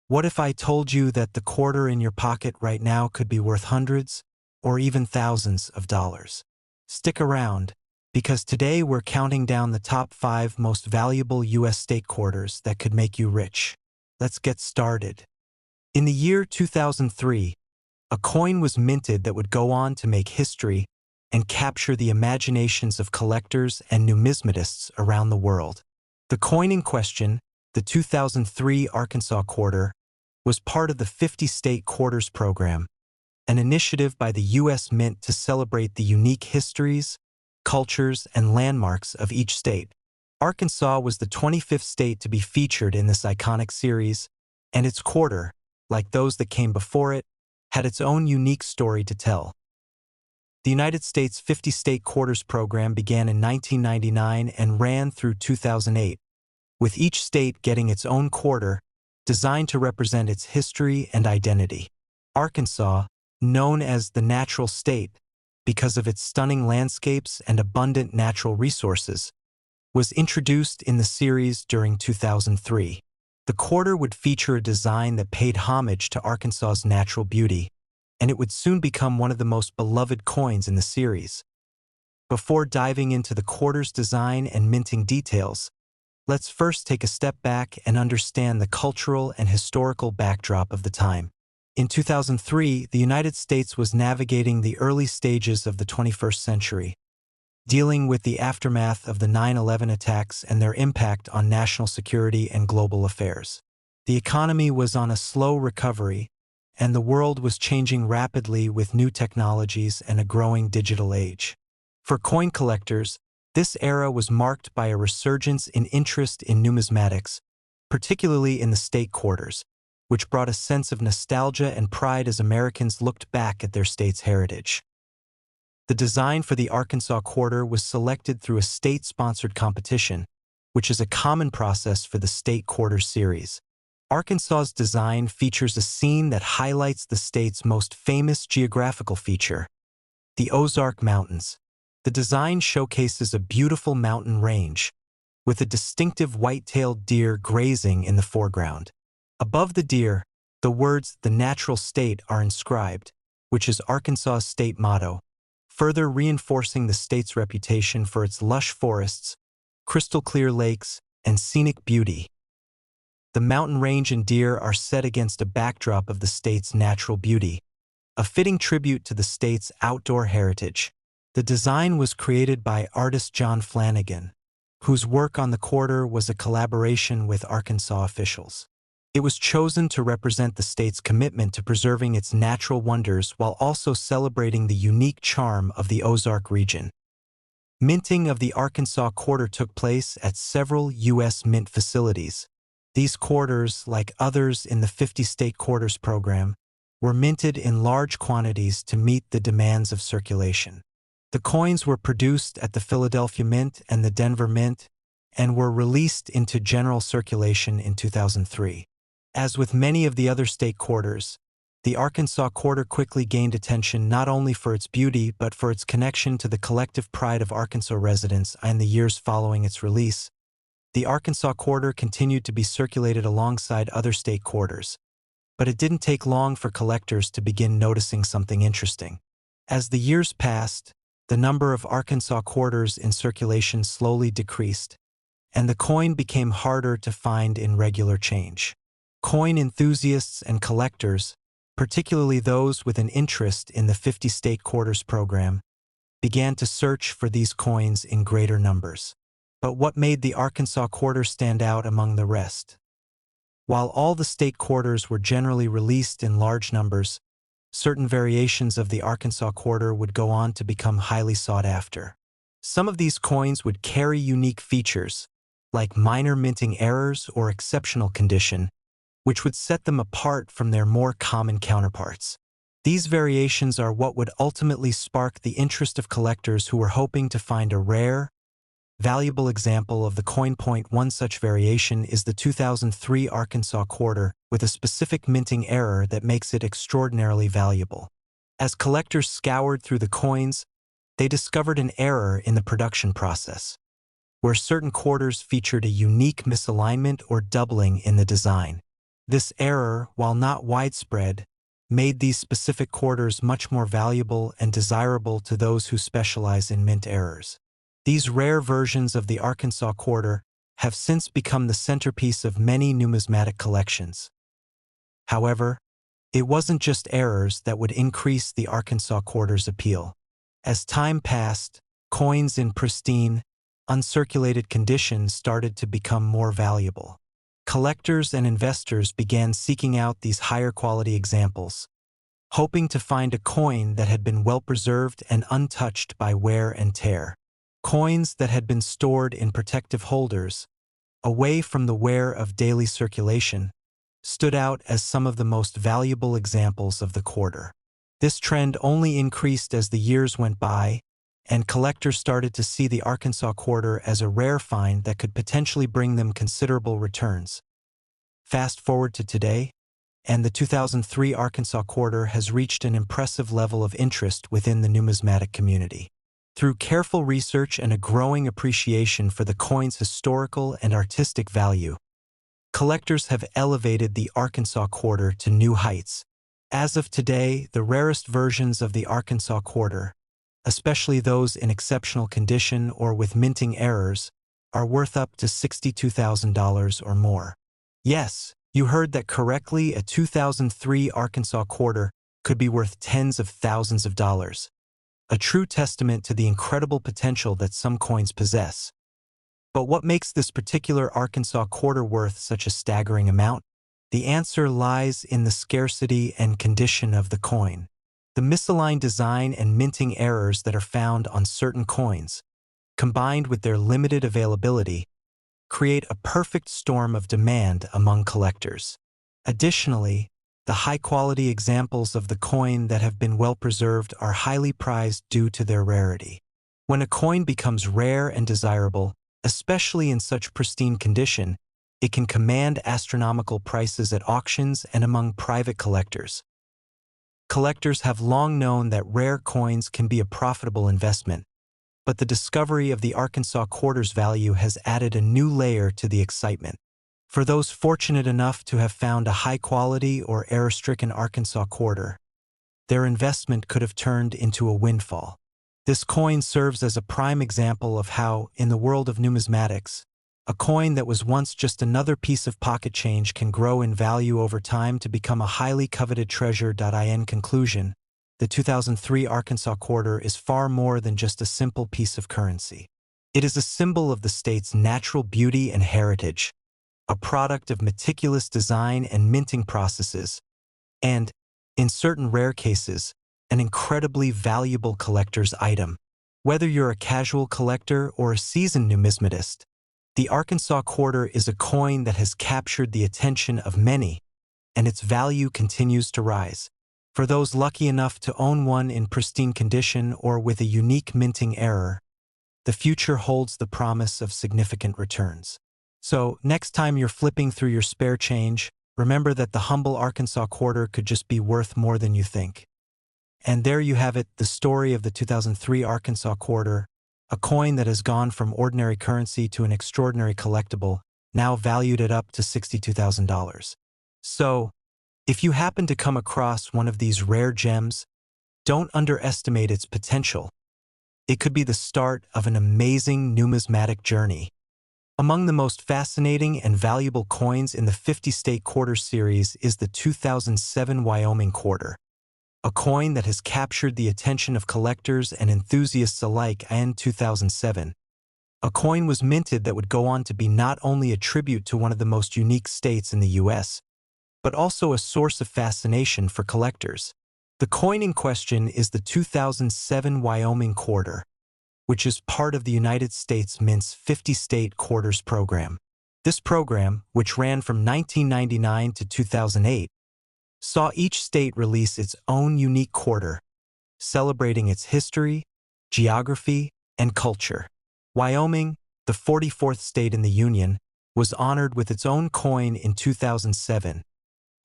What if I told you that the quarter in your pocket right now could be worth hundreds or even thousands of dollars? Stick around, because today we're counting down the top 5 most valuable U.S. state quarters that could make you rich. Let's get started. In the year 2003, a coin was minted that would go on to make history and capture the imaginations of collectors and numismatists around the world. The coin in question, the 2003 Arkansas quarter, was part of the 50-state quarters program, an initiative by the U.S. Mint to celebrate the unique histories, cultures, and landmarks of each state. Arkansas was the 25th state to be featured in this iconic series, and its quarter, like those that came before it, had its own unique story to tell. The United States 50-state quarters program began in 1999 and ran through 2008, with each state getting its own quarter designed to represent its history and identity. Arkansas, known as the natural state because of its stunning landscapes and abundant natural resources, was introduced in the series during 2003. The quarter would feature a design that paid homage to Arkansas's natural beauty, and it would soon become one of the most beloved coins in the series. Before diving into the quarter's design and minting details, let's first take a step back and understand the cultural and historical backdrop of the time. In 2003, the United States was navigating the early stages of the 21st century, dealing with the aftermath of the 9/11 attacks and their impact on national security and global affairs. The economy was on a slow recovery, and the world was changing rapidly with new technologies and a growing digital age. For coin collectors, this era was marked by a resurgence in interest in numismatics, particularly in the state quarters, which brought a sense of nostalgia and pride as Americans looked back at their state's heritage. The design for the Arkansas quarter was selected through a state-sponsored competition, which is a common process for the state quarter series. Arkansas's design features a scene that highlights the state's most famous geographical feature, the Ozark Mountains. The design showcases a beautiful mountain range, with a distinctive white-tailed deer grazing in the foreground. Above the deer, the words "the natural state" are inscribed, which is Arkansas's state motto, further reinforcing the state's reputation for its lush forests, crystal-clear lakes, and scenic beauty. The mountain range and deer are set against a backdrop of the state's natural beauty, a fitting tribute to the state's outdoor heritage. The design was created by artist John Flanagan, whose work on the quarter was a collaboration with Arkansas officials. It was chosen to represent the state's commitment to preserving its natural wonders while also celebrating the unique charm of the Ozark region. Minting of the Arkansas quarter took place at several U.S. Mint facilities. These quarters, like others in the 50-state quarters program, were minted in large quantities to meet the demands of circulation. The coins were produced at the Philadelphia Mint and the Denver Mint and were released into general circulation in 2003. As with many of the other state quarters, the Arkansas quarter quickly gained attention not only for its beauty but for its connection to the collective pride of Arkansas residents. In the years following its release, the Arkansas quarter continued to be circulated alongside other state quarters, but it didn't take long for collectors to begin noticing something interesting. As the years passed, the number of Arkansas quarters in circulation slowly decreased, and the coin became harder to find in regular change. Coin enthusiasts and collectors, particularly those with an interest in the 50-state quarters program, began to search for these coins in greater numbers. But what made the Arkansas quarter stand out among the rest? While all the state quarters were generally released in large numbers, certain variations of the Arkansas quarter would go on to become highly sought after. Some of these coins would carry unique features, like minor minting errors or exceptional condition, which would set them apart from their more common counterparts. These variations are what would ultimately spark the interest of collectors who were hoping to find a rare, valuable example of the coin. One such variation is the 2003 Arkansas quarter, with a specific minting error that makes it extraordinarily valuable. As collectors scoured through the coins, they discovered an error in the production process, where certain quarters featured a unique misalignment or doubling in the design. This error, while not widespread, made these specific quarters much more valuable and desirable to those who specialize in mint errors. These rare versions of the Arkansas quarter have since become the centerpiece of many numismatic collections. However, it wasn't just errors that would increase the Arkansas quarter's appeal. As time passed, coins in pristine, uncirculated condition started to become more valuable. Collectors and investors began seeking out these higher quality examples, hoping to find a coin that had been well preserved and untouched by wear and tear. Coins that had been stored in protective holders, away from the wear of daily circulation, stood out as some of the most valuable examples of the quarter. This trend only increased as the years went by, and collectors started to see the Arkansas quarter as a rare find that could potentially bring them considerable returns. Fast forward to today, and the 2003 Arkansas quarter has reached an impressive level of interest within the numismatic community. Through careful research and a growing appreciation for the coin's historical and artistic value, collectors have elevated the Arkansas quarter to new heights. As of today, the rarest versions of the Arkansas quarter, especially those in exceptional condition or with minting errors, are worth up to $62,000 or more. Yes, you heard that correctly. A 2003 Arkansas quarter could be worth tens of thousands of dollars, a true testament to the incredible potential that some coins possess. But what makes this particular Arkansas quarter worth such a staggering amount? The answer lies in the scarcity and condition of the coin. The misaligned design and minting errors that are found on certain coins, combined with their limited availability, create a perfect storm of demand among collectors. Additionally, the high-quality examples of the coin that have been well preserved are highly prized due to their rarity. When a coin becomes rare and desirable, especially in such pristine condition, it can command astronomical prices at auctions and among private collectors. Collectors have long known that rare coins can be a profitable investment, but the discovery of the Arkansas quarter's value has added a new layer to the excitement. For those fortunate enough to have found a high-quality or error-stricken Arkansas quarter, their investment could have turned into a windfall. This coin serves as a prime example of how, in the world of numismatics, a coin that was once just another piece of pocket change can grow in value over time to become a highly coveted treasure. In conclusion, the 2003 Arkansas quarter is far more than just a simple piece of currency. It is a symbol of the state's natural beauty and heritage, a product of meticulous design and minting processes, and, in certain rare cases, an incredibly valuable collector's item. Whether you're a casual collector or a seasoned numismatist, the Arkansas quarter is a coin that has captured the attention of many, and its value continues to rise. For those lucky enough to own one in pristine condition or with a unique minting error, the future holds the promise of significant returns. So, next time you're flipping through your spare change, remember that the humble Arkansas quarter could just be worth more than you think. And there you have it, the story of the 2003 Arkansas quarter, a coin that has gone from ordinary currency to an extraordinary collectible, now valued at up to $62,000. So, if you happen to come across one of these rare gems, don't underestimate its potential. It could be the start of an amazing numismatic journey. Among the most fascinating and valuable coins in the 50-state quarter series is the 2007 Wyoming quarter, a coin that has captured the attention of collectors and enthusiasts alike. In 2007, a coin was minted that would go on to be not only a tribute to one of the most unique states in the U.S., but also a source of fascination for collectors. The coin in question is the 2007 Wyoming quarter, which is part of the United States Mint's 50-state quarters program. This program, which ran from 1999 to 2008, saw each state release its own unique quarter, celebrating its history, geography, and culture. Wyoming, the 44th state in the Union, was honored with its own coin in 2007,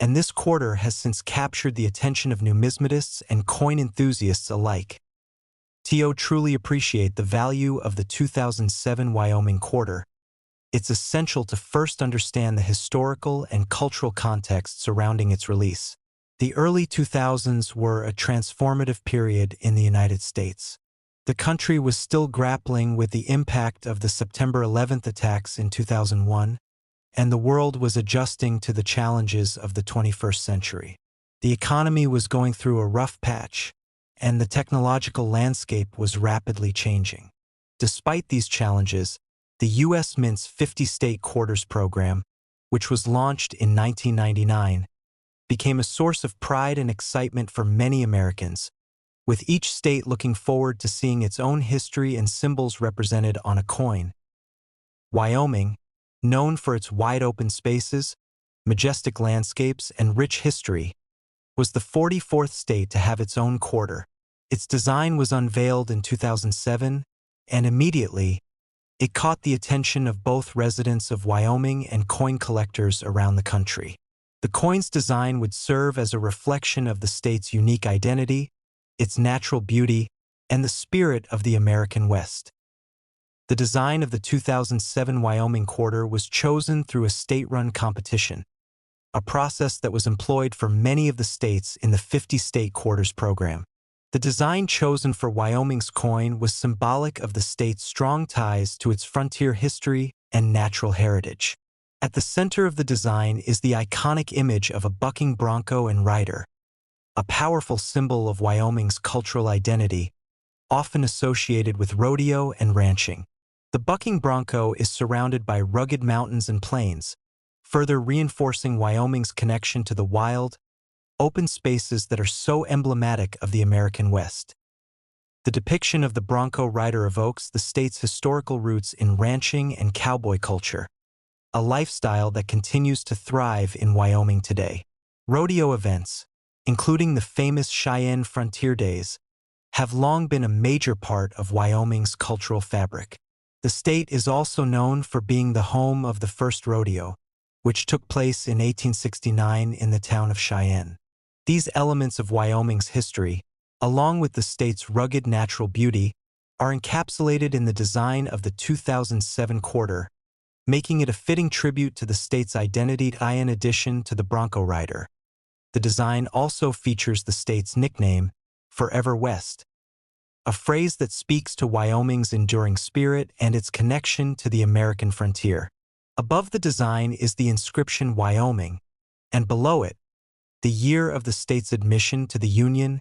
and this quarter has since captured the attention of numismatists and coin enthusiasts alike. TO truly appreciate the value of the 2007 Wyoming quarter, it's essential to first understand the historical and cultural context surrounding its release. The early 2000s were a transformative period in the United States. The country was still grappling with the impact of the September 11th attacks in 2001, and the world was adjusting to the challenges of the 21st century. The economy was going through a rough patch, and the technological landscape was rapidly changing. Despite these challenges, the U.S. Mint's 50-state quarters program, which was launched in 1999, became a source of pride and excitement for many Americans, with each state looking forward to seeing its own history and symbols represented on a coin. Wyoming, known for its wide-open spaces, majestic landscapes, and rich history, was the 44th state to have its own quarter. Its design was unveiled in 2007, and immediately, it caught the attention of both residents of Wyoming and coin collectors around the country. The coin's design would serve as a reflection of the state's unique identity, its natural beauty, and the spirit of the American West. The design of the 2007 Wyoming quarter was chosen through a state-run competition, a process that was employed for many of the states in the 50-state quarters program. The design chosen for Wyoming's coin was symbolic of the state's strong ties to its frontier history and natural heritage. At the center of the design is the iconic image of a bucking bronco and rider, a powerful symbol of Wyoming's cultural identity, often associated with rodeo and ranching. The bucking bronco is surrounded by rugged mountains and plains, further reinforcing Wyoming's connection to the wild, open spaces that are so emblematic of the American West. The depiction of the bronco rider evokes the state's historical roots in ranching and cowboy culture, a lifestyle that continues to thrive in Wyoming today. Rodeo events, including the famous Cheyenne Frontier Days, have long been a major part of Wyoming's cultural fabric. The state is also known for being the home of the first rodeo, which took place in 1869 in the town of Cheyenne. These elements of Wyoming's history, along with the state's rugged natural beauty, are encapsulated in the design of the 2007 quarter, making it a fitting tribute to the state's identity. In addition to the bronco rider, the design also features the state's nickname, Forever West, a phrase that speaks to Wyoming's enduring spirit and its connection to the American frontier. Above the design is the inscription Wyoming, and below it, the year of the state's admission to the Union,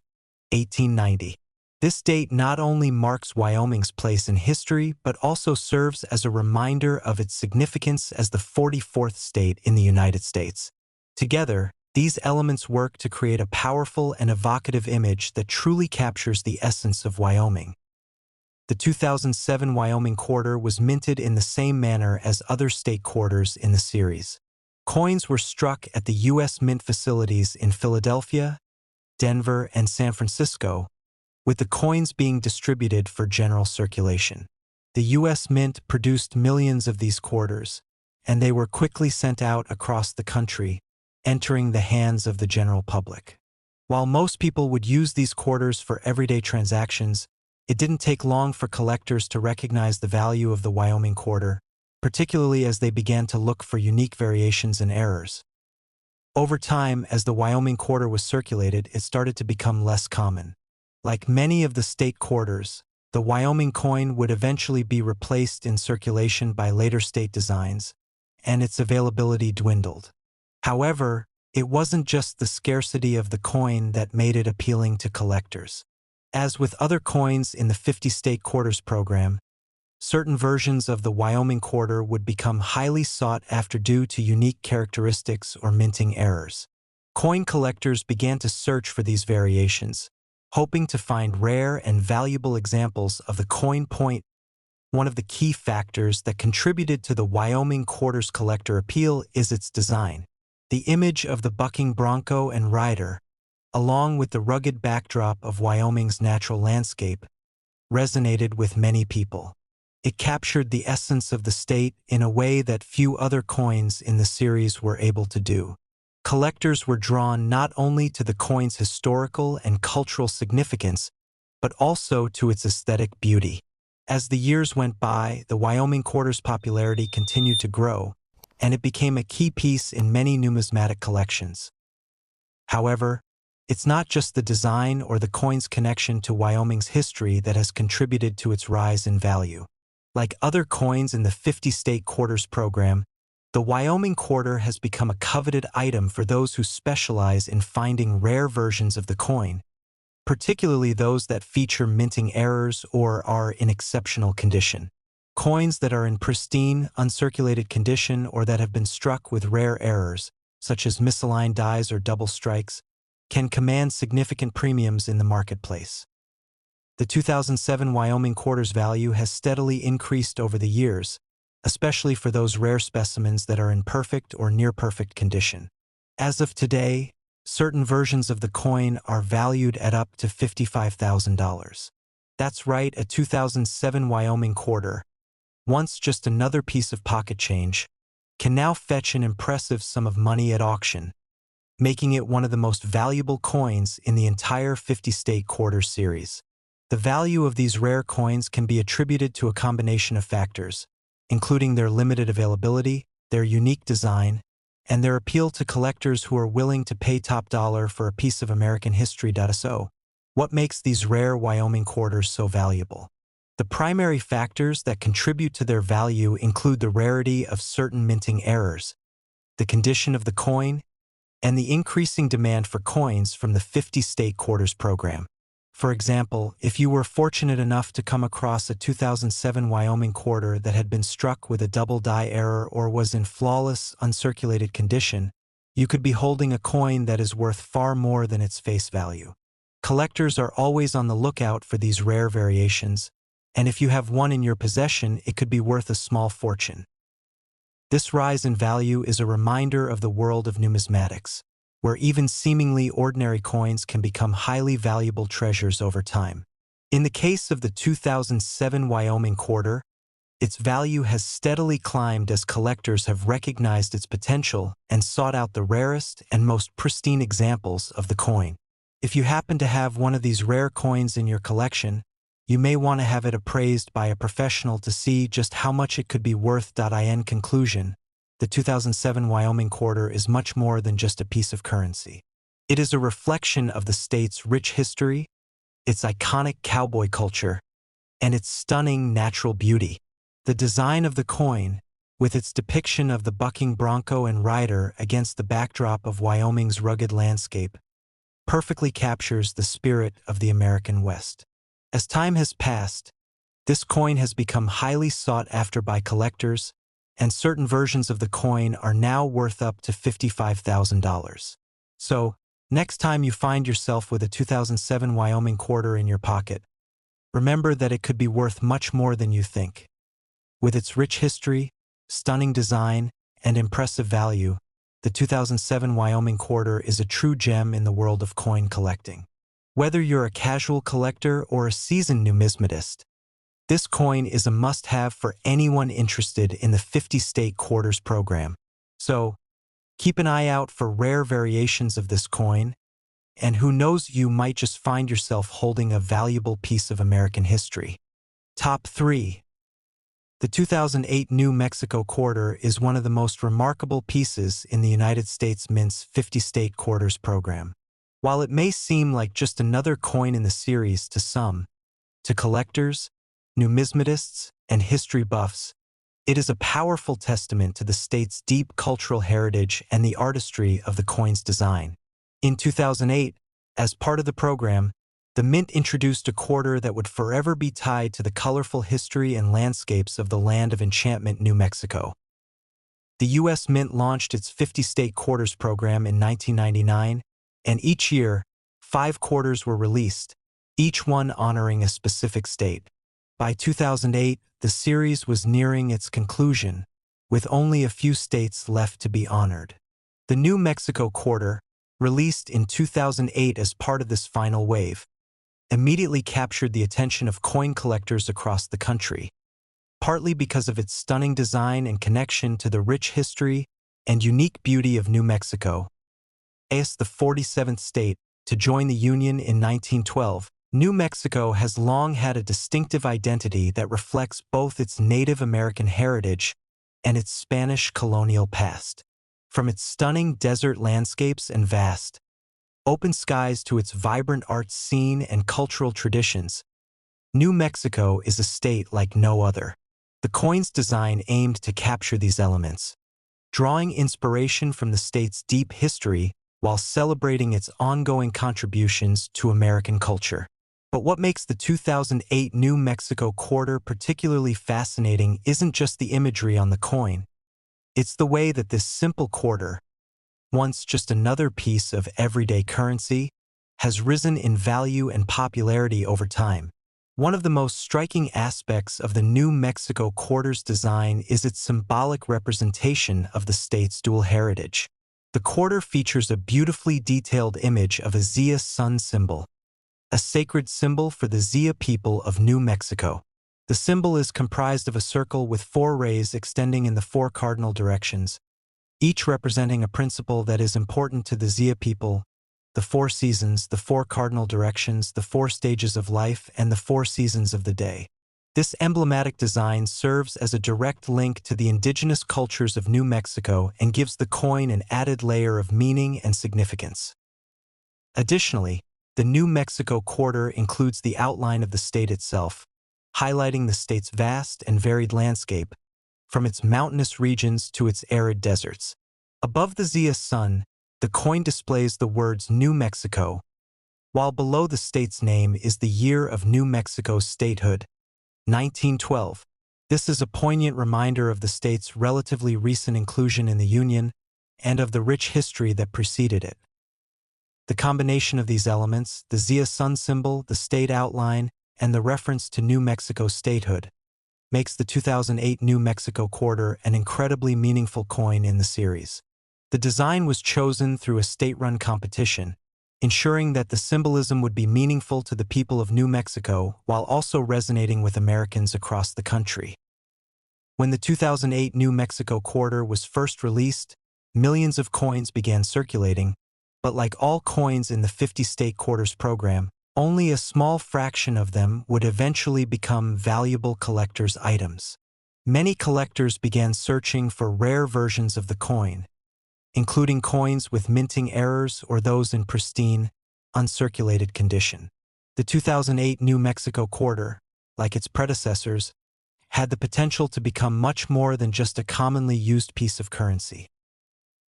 1890. This date not only marks Wyoming's place in history, but also serves as a reminder of its significance as the 44th state in the United States. Together, these elements work to create a powerful and evocative image that truly captures the essence of Wyoming. The 2007 Wyoming quarter was minted in the same manner as other state quarters in the series. Coins were struck at the U.S. Mint facilities in Philadelphia, Denver, and San Francisco, with the coins being distributed for general circulation. The U.S. Mint produced millions of these quarters, and they were quickly sent out across the country, entering the hands of the general public. While most people would use these quarters for everyday transactions, it didn't take long for collectors to recognize the value of the Wyoming quarter, particularly as they began to look for unique variations and errors. Over time, as the Wyoming quarter was circulated, it started to become less common. Like many of the state quarters, the Wyoming coin would eventually be replaced in circulation by later state designs, and its availability dwindled. However, it wasn't just the scarcity of the coin that made it appealing to collectors. As with other coins in the 50-state quarters program, certain versions of the Wyoming quarter would become highly sought after due to unique characteristics or minting errors. Coin collectors began to search for these variations, hoping to find rare and valuable examples of the coin point. One of the key factors that contributed to the Wyoming quarters collector appeal is its design. The image of the bucking bronco and rider, along with the rugged backdrop of Wyoming's natural landscape, resonated with many people. It captured the essence of the state in a way that few other coins in the series were able to do. Collectors were drawn not only to the coin's historical and cultural significance, but also to its aesthetic beauty. As the years went by, the Wyoming quarter's popularity continued to grow, and it became a key piece in many numismatic collections. However, it's not just the design or the coin's connection to Wyoming's history that has contributed to its rise in value. Like other coins in the 50-state quarters program, the Wyoming quarter has become a coveted item for those who specialize in finding rare versions of the coin, particularly those that feature minting errors or are in exceptional condition. Coins that are in pristine, uncirculated condition or that have been struck with rare errors, such as misaligned dies or double strikes, can command significant premiums in the marketplace. The 2007 Wyoming quarter's value has steadily increased over the years, especially for those rare specimens that are in perfect or near-perfect condition. As of today, certain versions of the coin are valued at up to $55,000. That's right, a 2007 Wyoming quarter, once just another piece of pocket change, can now fetch an impressive sum of money at auction, making it one of the most valuable coins in the entire 50-state quarter series. The value of these rare coins can be attributed to a combination of factors, including their limited availability, their unique design, and their appeal to collectors who are willing to pay top dollar for a piece of American history. So, what makes these rare Wyoming quarters so valuable? The primary factors that contribute to their value include the rarity of certain minting errors, the condition of the coin, and the increasing demand for coins from the 50-state quarters program. For example, if you were fortunate enough to come across a 2007 Wyoming quarter that had been struck with a double die error or was in flawless, uncirculated condition, you could be holding a coin that is worth far more than its face value. Collectors are always on the lookout for these rare variations, and if you have one in your possession, it could be worth a small fortune. This rise in value is a reminder of the world of numismatics, where even seemingly ordinary coins can become highly valuable treasures over time. In the case of the 2007 Wyoming quarter, its value has steadily climbed as collectors have recognized its potential and sought out the rarest and most pristine examples of the coin. If you happen to have one of these rare coins in your collection, you may want to have it appraised by a professional to see just how much it could be worth. In conclusion, the 2007 Wyoming quarter is much more than just a piece of currency. It is a reflection of the state's rich history, its iconic cowboy culture, and its stunning natural beauty. The design of the coin, with its depiction of the bucking bronco and rider against the backdrop of Wyoming's rugged landscape, perfectly captures the spirit of the American West. As time has passed, this coin has become highly sought after by collectors, and certain versions of the coin are now worth up to $55,000. So, next time you find yourself with a 2007 Wyoming quarter in your pocket, remember that it could be worth much more than you think. With its rich history, stunning design, and impressive value, the 2007 Wyoming quarter is a true gem in the world of coin collecting. Whether you're a casual collector or a seasoned numismatist, this coin is a must-have for anyone interested in the 50-state quarters program. So, keep an eye out for rare variations of this coin, and who knows, you might just find yourself holding a valuable piece of American history. Top 3. The 2008 New Mexico quarter is one of the most remarkable pieces in the United States Mint's 50-state quarters program. While it may seem like just another coin in the series to some, to collectors, numismatists, and history buffs, it is a powerful testament to the state's deep cultural heritage and the artistry of the coin's design. In 2008, as part of the program, the Mint introduced a quarter that would forever be tied to the colorful history and landscapes of the land of enchantment, New Mexico. The U.S. Mint launched its 50-state quarters program in 1999, and each year, 5 quarters were released, each one honoring a specific state. By 2008, the series was nearing its conclusion, with only a few states left to be honored. The New Mexico quarter, released in 2008 as part of this final wave, immediately captured the attention of coin collectors across the country, partly because of its stunning design and connection to the rich history and unique beauty of New Mexico. As the 47th state to join the Union in 1912, New Mexico has long had a distinctive identity that reflects both its Native American heritage and its Spanish colonial past. From its stunning desert landscapes and vast, open skies to its vibrant art scene and cultural traditions, New Mexico is a state like no other. The coin's design aimed to capture these elements, drawing inspiration from the state's deep history while celebrating its ongoing contributions to American culture. But what makes the 2008 New Mexico quarter particularly fascinating isn't just the imagery on the coin. It's the way that this simple quarter, once just another piece of everyday currency, has risen in value and popularity over time. One of the most striking aspects of the New Mexico quarter's design is its symbolic representation of the state's dual heritage. The quarter features a beautifully detailed image of a Zia sun symbol, a sacred symbol for the Zia people of New Mexico. The symbol is comprised of a circle with 4 rays extending in the 4 cardinal directions, each representing a principle that is important to the Zia people: the 4 seasons, the 4 cardinal directions, the 4 stages of life, and the 4 seasons of the day. This emblematic design serves as a direct link to the indigenous cultures of New Mexico and gives the coin an added layer of meaning and significance. Additionally, the New Mexico quarter includes the outline of the state itself, highlighting the state's vast and varied landscape, from its mountainous regions to its arid deserts. Above the Zia sun, the coin displays the words New Mexico, while below the state's name is the year of New Mexico's statehood, 1912. This is a poignant reminder of the state's relatively recent inclusion in the Union and of the rich history that preceded it. The combination of these elements, the Zia sun symbol, the state outline, and the reference to New Mexico's statehood, makes the 2008 New Mexico quarter an incredibly meaningful coin in the series. The design was chosen through a state-run competition, ensuring that the symbolism would be meaningful to the people of New Mexico while also resonating with Americans across the country. When the 2008 New Mexico quarter was first released, millions of coins began circulating, but like all coins in the 50-state quarters program, only a small fraction of them would eventually become valuable collector's items. Many collectors began searching for rare versions of the coin, including coins with minting errors or those in pristine, uncirculated condition. The 2008 New Mexico quarter, like its predecessors, had the potential to become much more than just a commonly used piece of currency.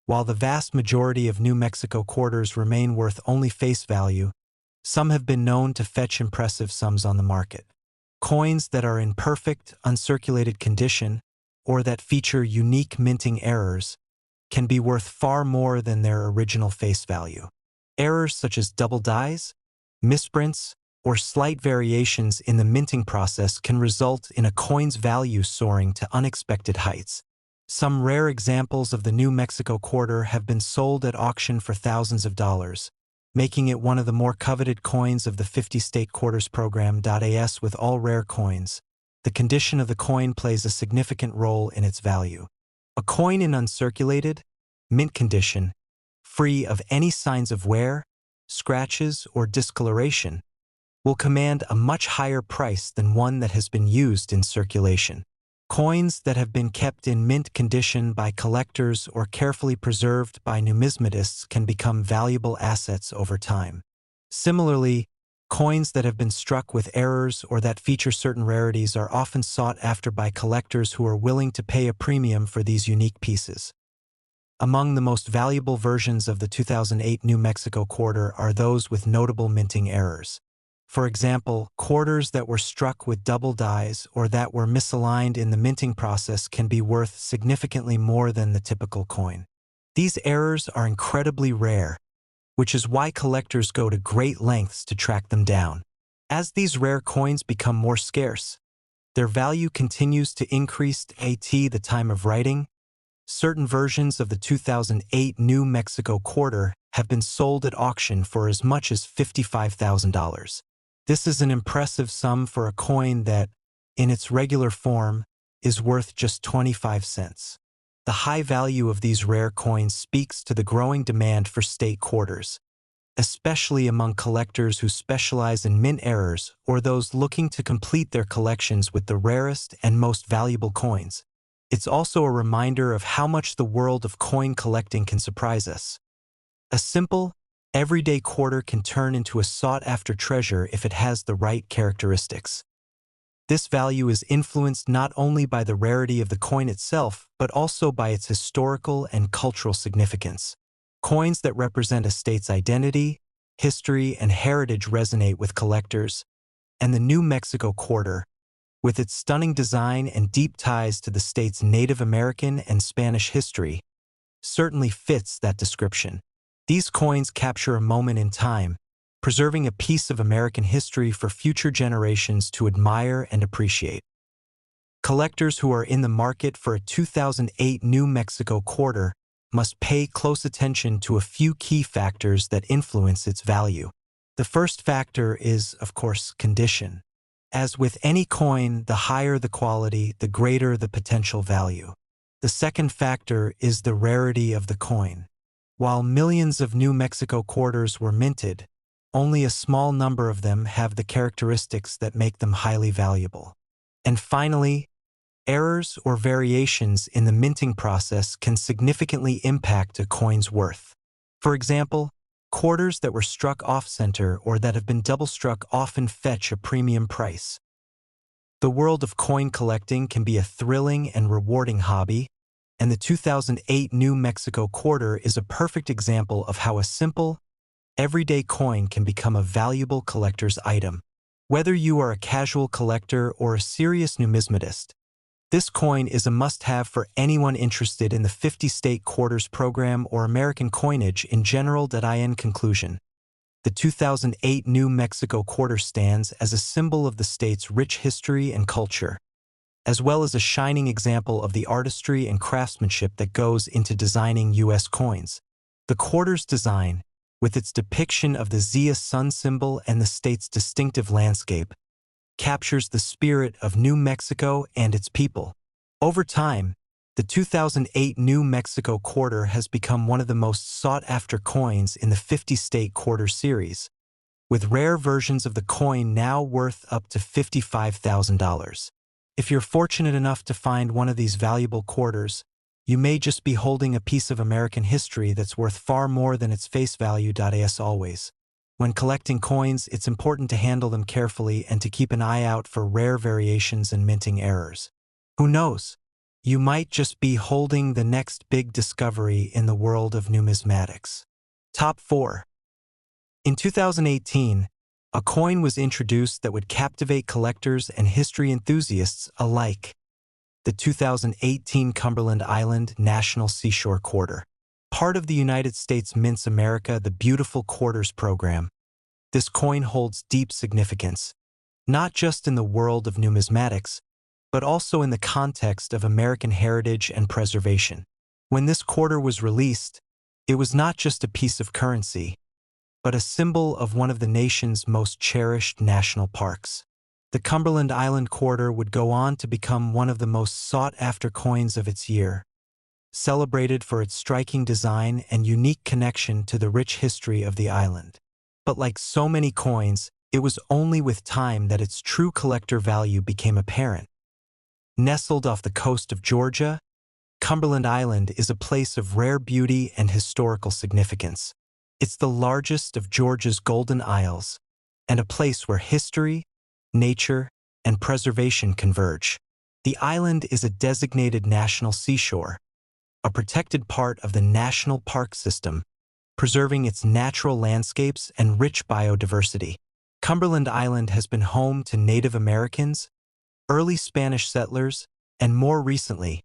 While the vast majority of New Mexico quarters remain worth only face value, some have been known to fetch impressive sums on the market. Coins that are in perfect, uncirculated condition, or that feature unique minting errors, can be worth far more than their original face value. Errors such as double dies, misprints, or slight variations in the minting process can result in a coin's value soaring to unexpected heights. Some rare examples of the New Mexico quarter have been sold at auction for thousands of dollars, making it one of the more coveted coins of the 50-state quarters program. As with all rare coins, the condition of the coin plays a significant role in its value. A coin in uncirculated, mint condition, free of any signs of wear, scratches, or discoloration, will command a much higher price than one that has been used in circulation. Coins that have been kept in mint condition by collectors or carefully preserved by numismatists can become valuable assets over time. Similarly, coins that have been struck with errors or that feature certain rarities are often sought after by collectors who are willing to pay a premium for these unique pieces. Among the most valuable versions of the 2008 New Mexico quarter are those with notable minting errors. For example, quarters that were struck with double dies or that were misaligned in the minting process can be worth significantly more than the typical coin. These errors are incredibly rare, which is why collectors go to great lengths to track them down. As these rare coins become more scarce, their value continues to increase. At the time of writing, certain versions of the 2008 New Mexico quarter have been sold at auction for as much as $55,000. This is an impressive sum for a coin that, in its regular form, is worth just 25 cents. The high value of these rare coins speaks to the growing demand for state quarters, especially among collectors who specialize in mint errors or those looking to complete their collections with the rarest and most valuable coins. It's also a reminder of how much the world of coin collecting can surprise us. A simple, everyday quarter can turn into a sought-after treasure if it has the right characteristics. This value is influenced not only by the rarity of the coin itself, but also by its historical and cultural significance. Coins that represent a state's identity, history, and heritage resonate with collectors, and the New Mexico quarter, with its stunning design and deep ties to the state's Native American and Spanish history, certainly fits that description. These coins capture a moment in time, preserving a piece of American history for future generations to admire and appreciate. Collectors who are in the market for a 2008 New Mexico quarter must pay close attention to a few key factors that influence its value. The first factor is, of course, condition. As with any coin, the higher the quality, the greater the potential value. The second factor is the rarity of the coin. While millions of New Mexico quarters were minted, only a small number of them have the characteristics that make them highly valuable. And finally, errors or variations in the minting process can significantly impact a coin's worth. For example, quarters that were struck off-center or that have been double-struck often fetch a premium price. The world of coin collecting can be a thrilling and rewarding hobby, and the 2008 New Mexico quarter is a perfect example of how a simple, everyday coin can become a valuable collector's item. Whether you are a casual collector or a serious numismatist, this coin is a must-have for anyone interested in the 50-state quarters program or American coinage in general. In conclusion, the 2008 New Mexico quarter stands as a symbol of the state's rich history and culture, as well as a shining example of the artistry and craftsmanship that goes into designing U.S. coins. The quarter's design, with its depiction of the Zia sun symbol and the state's distinctive landscape, captures the spirit of New Mexico and its people. Over time, the 2008 New Mexico quarter has become one of the most sought-after coins in the 50-state quarter series, with rare versions of the coin now worth up to $55,000. If you're fortunate enough to find one of these valuable quarters, you may just be holding a piece of American history that's worth far more than its face value. As always, when collecting coins, it's important to handle them carefully and to keep an eye out for rare variations and minting errors. Who knows? You might just be holding the next big discovery in the world of numismatics. Top 4. In 2018, a coin was introduced that would captivate collectors and history enthusiasts alike: the 2018 Cumberland Island National Seashore Quarter. Part of the United States Mints America the Beautiful Quarters program, this coin holds deep significance, not just in the world of numismatics, but also in the context of American heritage and preservation. When this quarter was released, it was not just a piece of currency, but a symbol of one of the nation's most cherished national parks. The Cumberland Island quarter would go on to become one of the most sought-after coins of its year, celebrated for its striking design and unique connection to the rich history of the island. But like so many coins, it was only with time that its true collector value became apparent. Nestled off the coast of Georgia, Cumberland Island is a place of rare beauty and historical significance. It's the largest of Georgia's Golden Isles, and a place where history, nature, and preservation converge. The island is a designated national seashore, a protected part of the national park system, preserving its natural landscapes and rich biodiversity. Cumberland Island has been home to Native Americans, early Spanish settlers, and more recently,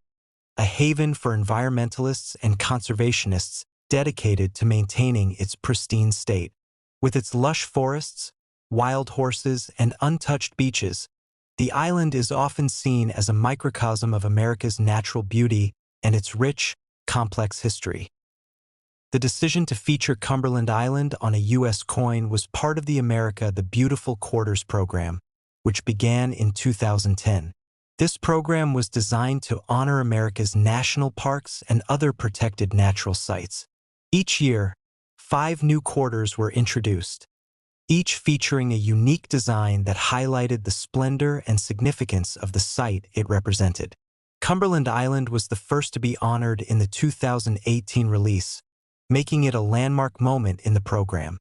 a haven for environmentalists and conservationists dedicated to maintaining its pristine state. With its lush forests, wild horses, and untouched beaches, the island is often seen as a microcosm of America's natural beauty and its rich, complex history. The decision to feature Cumberland Island on a U.S. coin was part of the America the Beautiful Quarters program, which began in 2010. This program was designed to honor America's national parks and other protected natural sites. Each year, 5 new quarters were introduced, each featuring a unique design that highlighted the splendor and significance of the site it represented. Cumberland Island was the first to be honored in the 2018 release, making it a landmark moment in the program.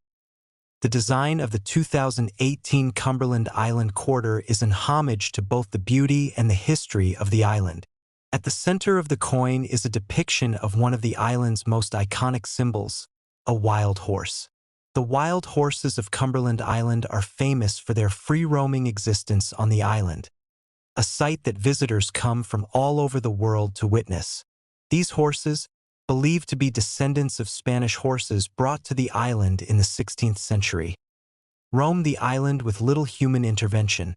The design of the 2018 Cumberland Island Quarter is an homage to both the beauty and the history of the island. At the center of the coin is a depiction of one of the island's most iconic symbols, a wild horse. The wild horses of Cumberland Island are famous for their free-roaming existence on the island, a sight that visitors come from all over the world to witness. These horses, believed to be descendants of Spanish horses brought to the island in the 16th century, roam the island with little human intervention,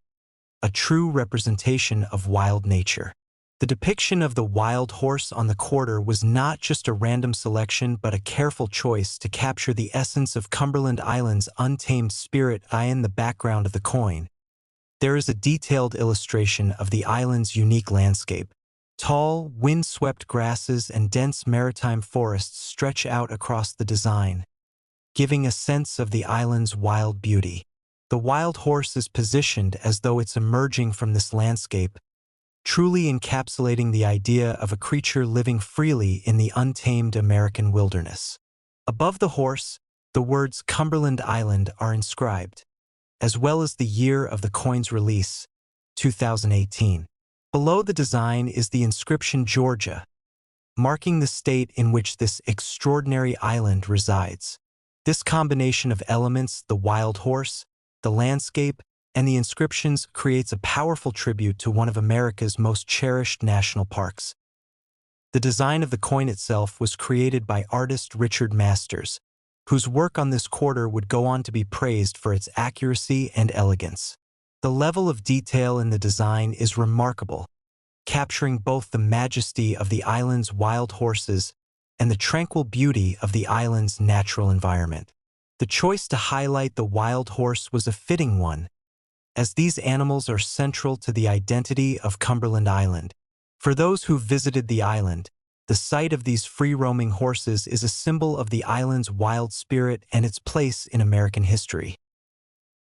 a true representation of wild nature. The depiction of the wild horse on the quarter was not just a random selection but a careful choice to capture the essence of Cumberland Island's untamed spirit. In the background of the coin, there is a detailed illustration of the island's unique landscape. Tall, wind-swept grasses and dense maritime forests stretch out across the design, giving a sense of the island's wild beauty. The wild horse is positioned as though it's emerging from this landscape, truly encapsulating the idea of a creature living freely in the untamed American wilderness. Above the horse, the words Cumberland Island are inscribed, as well as the year of the coin's release, 2018. Below the design is the inscription Georgia, marking the state in which this extraordinary island resides. This combination of elements, the wild horse, the landscape, and the inscriptions, creates a powerful tribute to one of America's most cherished national parks. The design of the coin itself was created by artist Richard Masters, whose work on this quarter would go on to be praised for its accuracy and elegance. The level of detail in the design is remarkable, capturing both the majesty of the island's wild horses and the tranquil beauty of the island's natural environment. The choice to highlight the wild horse was a fitting one, as these animals are central to the identity of Cumberland Island. For those who visited the island, the sight of these free-roaming horses is a symbol of the island's wild spirit and its place in American history.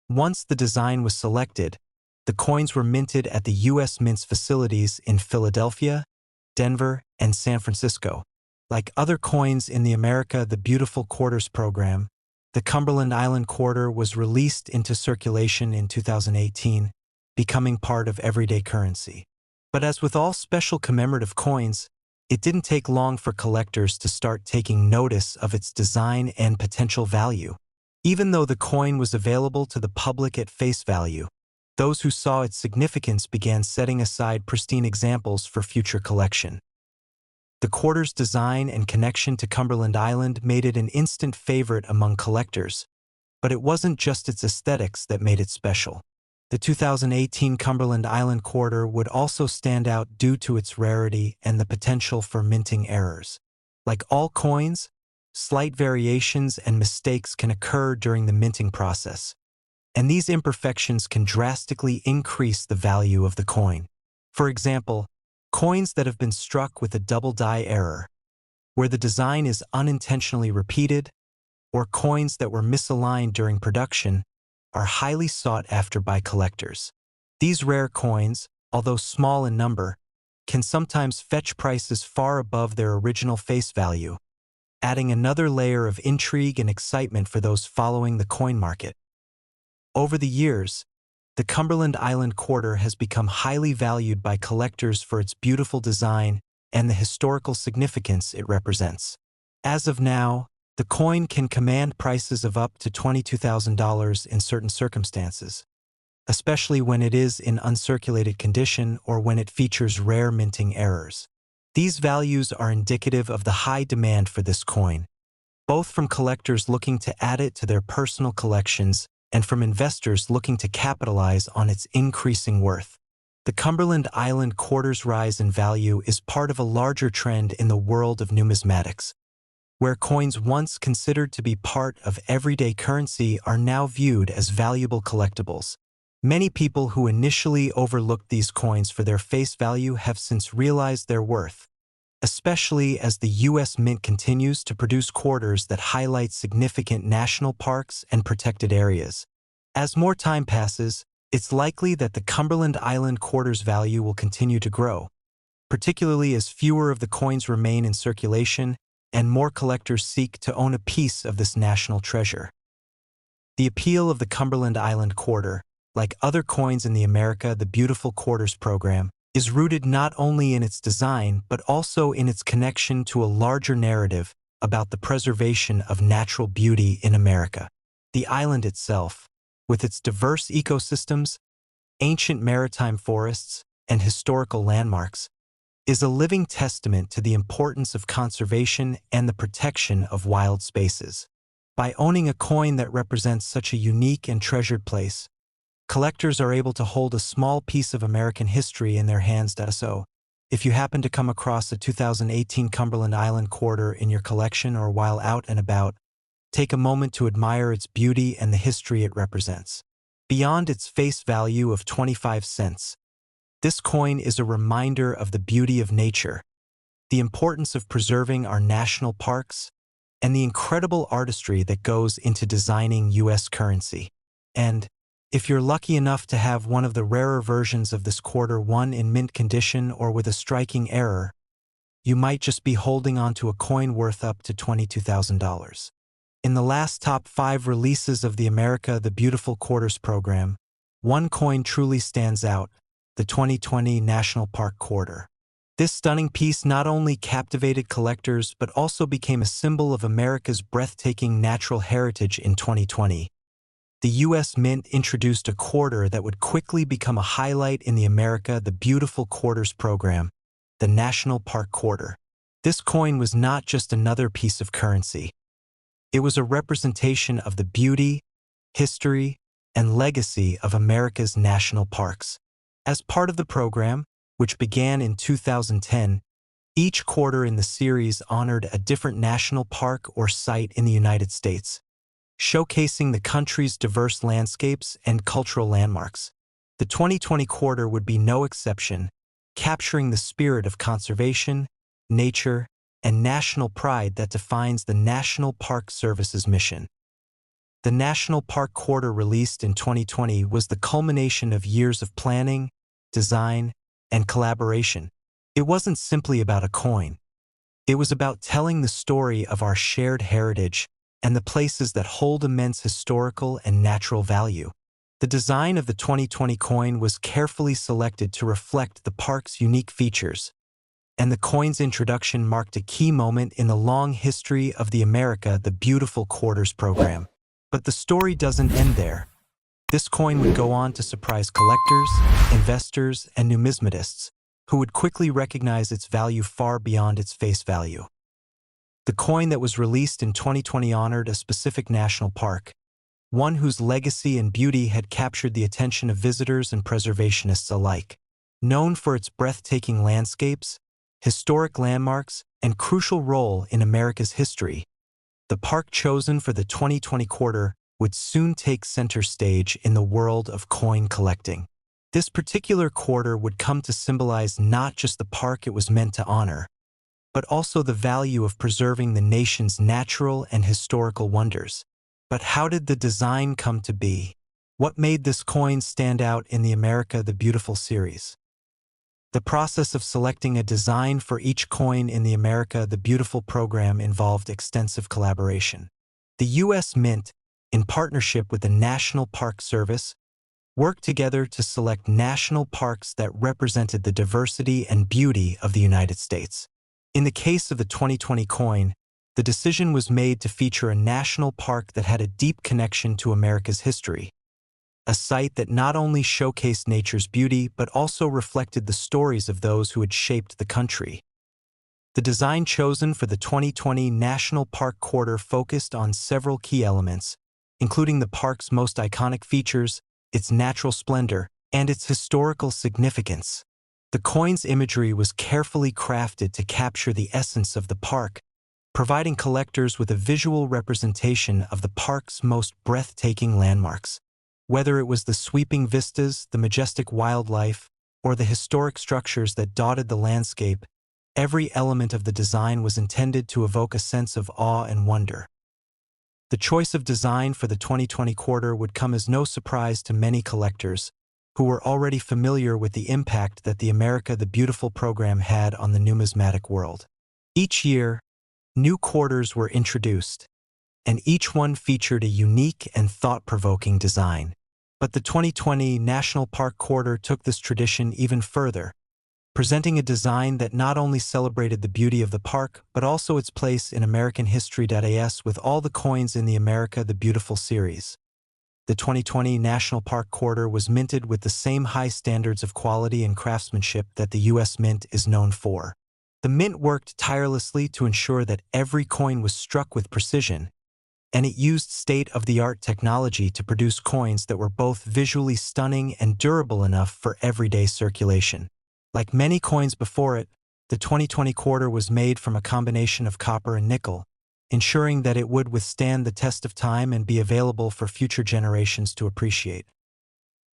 Once the design was selected, the coins were minted at the U.S. Mint's facilities in Philadelphia, Denver, and San Francisco. Like other coins in the America the Beautiful Quarters program, the Cumberland Island Quarter was released into circulation in 2018, becoming part of everyday currency. But as with all special commemorative coins, it didn't take long for collectors to start taking notice of its design and potential value. Even though the coin was available to the public at face value, those who saw its significance began setting aside pristine examples for future collection. The quarter's design and connection to Cumberland Island made it an instant favorite among collectors, but it wasn't just its aesthetics that made it special. The 2018 Cumberland Island Quarter would also stand out due to its rarity and the potential for minting errors. Like all coins, slight variations and mistakes can occur during the minting process, and these imperfections can drastically increase the value of the coin. For example, coins that have been struck with a double die error, where the design is unintentionally repeated, or coins that were misaligned during production, are highly sought after by collectors. These rare coins, although small in number, can sometimes fetch prices far above their original face value, adding another layer of intrigue and excitement for those following the coin market. Over the years, the Cumberland Island Quarter has become highly valued by collectors for its beautiful design and the historical significance it represents. As of now, the coin can command prices of up to $22,000 in certain circumstances, especially when it is in uncirculated condition or when it features rare minting errors. These values are indicative of the high demand for this coin, both from collectors looking to add it to their personal collections and from investors looking to capitalize on its increasing worth. The Cumberland Island Quarter's rise in value is part of a larger trend in the world of numismatics, where coins once considered to be part of everyday currency are now viewed as valuable collectibles. Many people who initially overlooked these coins for their face value have since realized their worth, especially as the U.S. Mint continues to produce quarters that highlight significant national parks and protected areas. As more time passes, it's likely that the Cumberland Island quarter's value will continue to grow, particularly as fewer of the coins remain in circulation and more collectors seek to own a piece of this national treasure. The appeal of the Cumberland Island quarter, like other coins in the America the Beautiful Quarters program, is rooted not only in its design but also in its connection to a larger narrative about the preservation of natural beauty in America. The island itself, with its diverse ecosystems, ancient maritime forests, and historical landmarks, is a living testament to the importance of conservation and the protection of wild spaces. By owning a coin that represents such a unique and treasured place, collectors are able to hold a small piece of American history in their hands. So, if you happen to come across a 2018 Cumberland Island quarter in your collection or while out and about, take a moment to admire its beauty and the history it represents. Beyond its face value of 25 cents, this coin is a reminder of the beauty of nature, the importance of preserving our national parks, and the incredible artistry that goes into designing U.S. currency. And, if you're lucky enough to have one of the rarer versions of this quarter, one in mint condition or with a striking error, you might just be holding onto a coin worth up to $22,000. In the last top 5 releases of the America the Beautiful Quarters program, one coin truly stands out: the 2020 National Park Quarter. This stunning piece not only captivated collectors but also became a symbol of America's breathtaking natural heritage in 2020. The U.S. Mint introduced a quarter that would quickly become a highlight in the America the Beautiful Quarters program, the National Park Quarter. This coin was not just another piece of currency. It was a representation of the beauty, history, and legacy of America's national parks. As part of the program, which began in 2010, each quarter in the series honored a different national park or site in the United States, showcasing the country's diverse landscapes and cultural landmarks. The 2020 quarter would be no exception, capturing the spirit of conservation, nature, and national pride that defines the National Park Service's mission. The National Park Quarter, released in 2020, was the culmination of years of planning, design, and collaboration. It wasn't simply about a coin. It was about telling the story of our shared heritage and the places that hold immense historical and natural value. The design of the 2020 coin was carefully selected to reflect the park's unique features, and the coin's introduction marked a key moment in the long history of the America the Beautiful Quarters program. But the story doesn't end there. This coin would go on to surprise collectors, investors, and numismatists, who would quickly recognize its value far beyond its face value. The coin that was released in 2020 honored a specific national park, one whose legacy and beauty had captured the attention of visitors and preservationists alike. Known for its breathtaking landscapes, historic landmarks, and crucial role in America's history, the park chosen for the 2020 quarter would soon take center stage in the world of coin collecting. This particular quarter would come to symbolize not just the park it was meant to honor, but also the value of preserving the nation's natural and historical wonders. But how did the design come to be? What made this coin stand out in the America the Beautiful series? The process of selecting a design for each coin in the America the Beautiful program involved extensive collaboration. The U.S. Mint, in partnership with the National Park Service, worked together to select national parks that represented the diversity and beauty of the United States. In the case of the 2020 coin, the decision was made to feature a national park that had a deep connection to America's history, a site that not only showcased nature's beauty but also reflected the stories of those who had shaped the country. The design chosen for the 2020 National Park Quarter focused on several key elements, including the park's most iconic features, its natural splendor, and its historical significance. The coin's imagery was carefully crafted to capture the essence of the park, providing collectors with a visual representation of the park's most breathtaking landmarks. Whether it was the sweeping vistas, the majestic wildlife, or the historic structures that dotted the landscape, Every element of the design was intended to evoke a sense of awe and wonder. The choice of design for the 2020 quarter would come as no surprise to many collectors, who were already familiar with the impact that the America the Beautiful program had on the numismatic world. Each year, new quarters were introduced, and each one featured a unique and thought-provoking design. But the 2020 National Park Quarter took this tradition even further, presenting a design that not only celebrated the beauty of the park, but also its place in American history. As with all the coins in the America the Beautiful series, the 2020 National Park Quarter was minted with the same high standards of quality and craftsmanship that the U.S. Mint is known for. The Mint worked tirelessly to ensure that every coin was struck with precision, and it used state-of-the-art technology to produce coins that were both visually stunning and durable enough for everyday circulation. Like many coins before it, the 2020 quarter was made from a combination of copper and nickel, ensuring that it would withstand the test of time and be available for future generations to appreciate.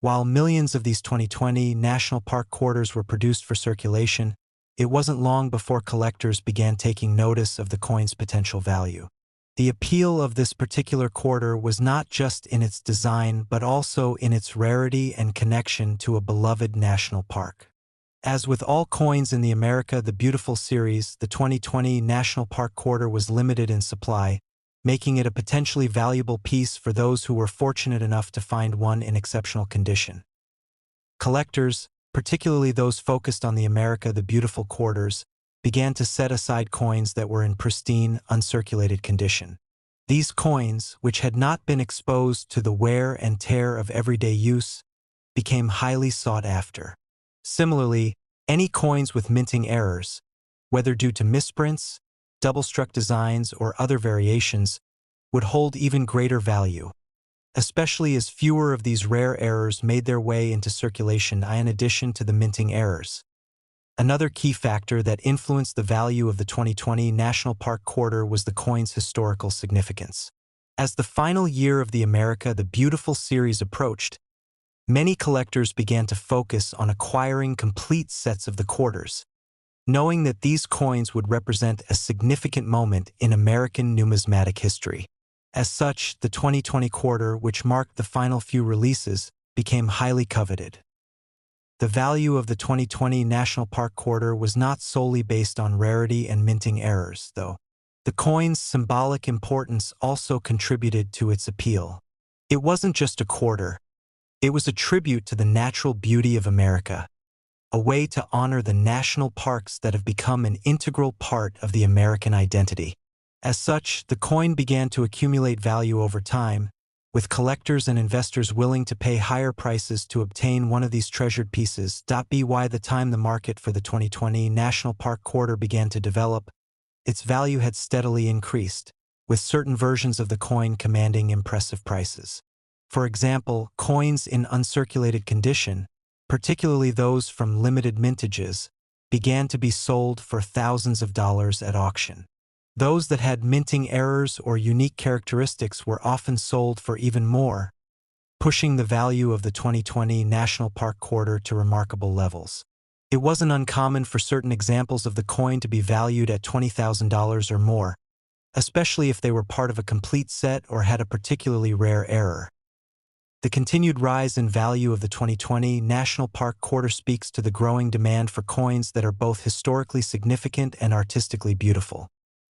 While millions of these 2020 National Park quarters were produced for circulation, it wasn't long before collectors began taking notice of the coin's potential value. The appeal of this particular quarter was not just in its design, but also in its rarity and connection to a beloved national park. As with all coins in the America the Beautiful series, the 2020 National Park Quarter was limited in supply, making it a potentially valuable piece for those who were fortunate enough to find one in exceptional condition. Collectors, particularly those focused on the America the Beautiful quarters, began to set aside coins that were in pristine, uncirculated condition. These coins, which had not been exposed to the wear and tear of everyday use, became highly sought after. Similarly, any coins with minting errors, whether due to misprints, double-struck designs, or other variations, would hold even greater value, especially as fewer of these rare errors made their way into circulation in addition to the minting errors. Another key factor that influenced the value of the 2020 National Park Quarter was the coin's historical significance. As the final year of the America the Beautiful series approached, many collectors began to focus on acquiring complete sets of the quarters, knowing that these coins would represent a significant moment in American numismatic history. As such, the 2020 quarter, which marked the final few releases, became highly coveted. The value of the 2020 National Park Quarter was not solely based on rarity and minting errors, though. The coin's symbolic importance also contributed to its appeal. It wasn't just a quarter. It was a tribute to the natural beauty of America, a way to honor the national parks that have become an integral part of the American identity. As such, the coin began to accumulate value over time, with collectors and investors willing to pay higher prices to obtain one of these treasured pieces. By the time the market for the 2020 National Park Quarter began to develop, its value had steadily increased, with certain versions of the coin commanding impressive prices. For example, coins in uncirculated condition, particularly those from limited mintages, began to be sold for thousands of dollars at auction. Those that had minting errors or unique characteristics were often sold for even more, pushing the value of the 2020 National Park Quarter to remarkable levels. It wasn't uncommon for certain examples of the coin to be valued at $20,000 or more, especially if they were part of a complete set or had a particularly rare error. The continued rise in value of the 2020 National Park Quarter speaks to the growing demand for coins that are both historically significant and artistically beautiful.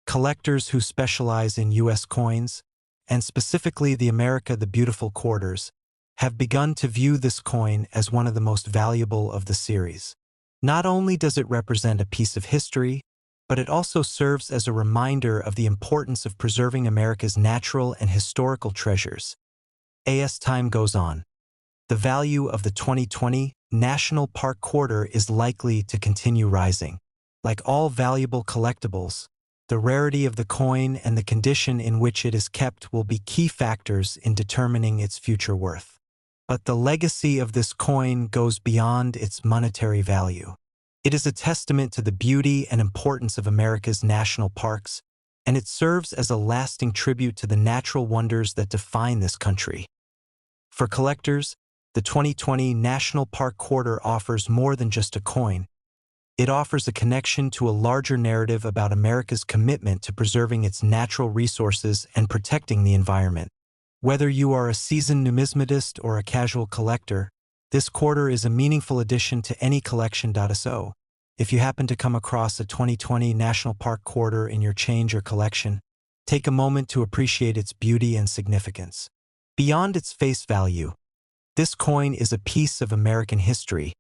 Collectors who specialize in U.S. coins, and specifically the America the Beautiful quarters, have begun to view this coin as one of the most valuable of the series. Not only does it represent a piece of history, but it also serves as a reminder of the importance of preserving America's natural and historical treasures. As time goes on, the value of the 2020 National Park Quarter is likely to continue rising. Like all valuable collectibles, the rarity of the coin and the condition in which it is kept will be key factors in determining its future worth. But the legacy of this coin goes beyond its monetary value. It is a testament to the beauty and importance of America's national parks, and it serves as a lasting tribute to the natural wonders that define this country. For collectors, the 2020 National Park Quarter offers more than just a coin. It offers a connection to a larger narrative about America's commitment to preserving its natural resources and protecting the environment. Whether you are a seasoned numismatist or a casual collector, this quarter is a meaningful addition to any collection. So, if you happen to come across a 2020 National Park quarter in your change or collection, take a moment to appreciate its beauty and significance. Beyond its face value, this coin is a piece of American history,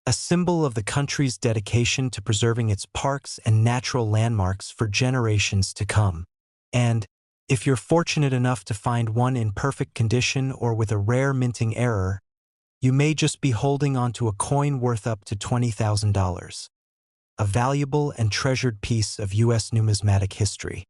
a symbol of the country's dedication to preserving its parks and natural landmarks for generations to come. And, if you're fortunate enough to find one in perfect condition or with a rare minting error, you may just be holding onto a coin worth up to $20,000. A valuable and treasured piece of U.S. numismatic history.